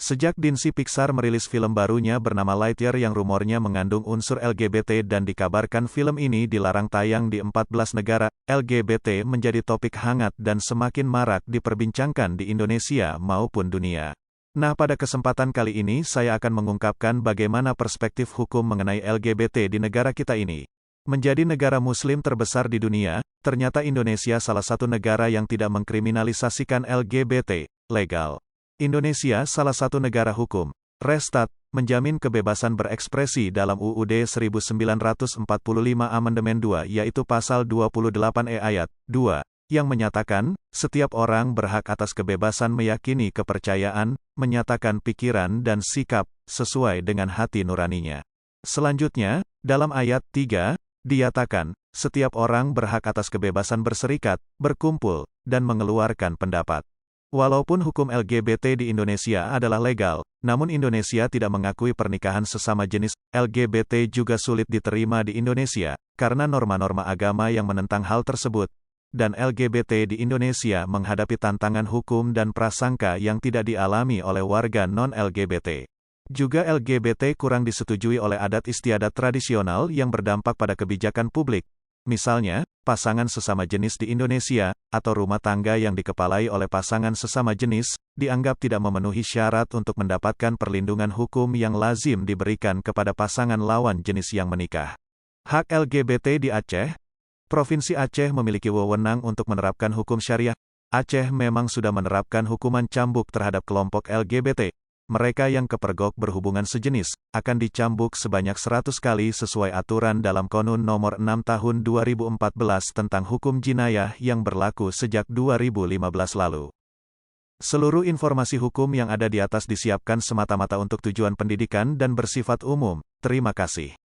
Sejak Disney Pixar merilis film barunya bernama Lightyear yang rumornya mengandung unsur LGBT dan dikabarkan film ini dilarang tayang di 14 negara, LGBT menjadi topik hangat dan semakin marak diperbincangkan di Indonesia maupun dunia. Nah, pada kesempatan kali ini saya akan mengungkapkan bagaimana perspektif hukum mengenai LGBT di negara kita ini. Menjadi negara muslim terbesar di dunia, ternyata Indonesia salah satu negara yang tidak mengkriminalisasikan LGBT legal. Indonesia salah satu negara hukum, Restat, menjamin kebebasan berekspresi dalam UUD 1945 Amandemen 2 yaitu Pasal 28E ayat 2, yang menyatakan, setiap orang berhak atas kebebasan meyakini kepercayaan, menyatakan pikiran dan sikap, sesuai dengan hati nuraninya. Selanjutnya, dalam ayat 3, dinyatakan, setiap orang berhak atas kebebasan berserikat, berkumpul, dan mengeluarkan pendapat. Walaupun hukum LGBT di Indonesia adalah legal, namun Indonesia tidak mengakui pernikahan sesama jenis. LGBT juga sulit diterima di Indonesia, karena norma-norma agama yang menentang hal tersebut. Dan LGBT di Indonesia menghadapi tantangan hukum dan prasangka yang tidak dialami oleh warga non-LGBT. Juga LGBT kurang disetujui oleh adat istiadat tradisional yang berdampak pada kebijakan publik. Misalnya, pasangan sesama jenis di Indonesia, atau rumah tangga yang dikepalai oleh pasangan sesama jenis, dianggap tidak memenuhi syarat untuk mendapatkan perlindungan hukum yang lazim diberikan kepada pasangan lawan jenis yang menikah. Hak LGBT di Aceh. Provinsi Aceh memiliki wewenang untuk menerapkan hukum syariah. Aceh memang sudah menerapkan hukuman cambuk terhadap kelompok LGBT. Mereka yang kepergok berhubungan sejenis, akan dicambuk sebanyak 100 kali sesuai aturan dalam Konun Nomor 6 Tahun 2014 tentang hukum jinayah yang berlaku sejak 2015 lalu. Seluruh informasi hukum yang ada di atas disiapkan semata-mata untuk tujuan pendidikan dan bersifat umum. Terima kasih.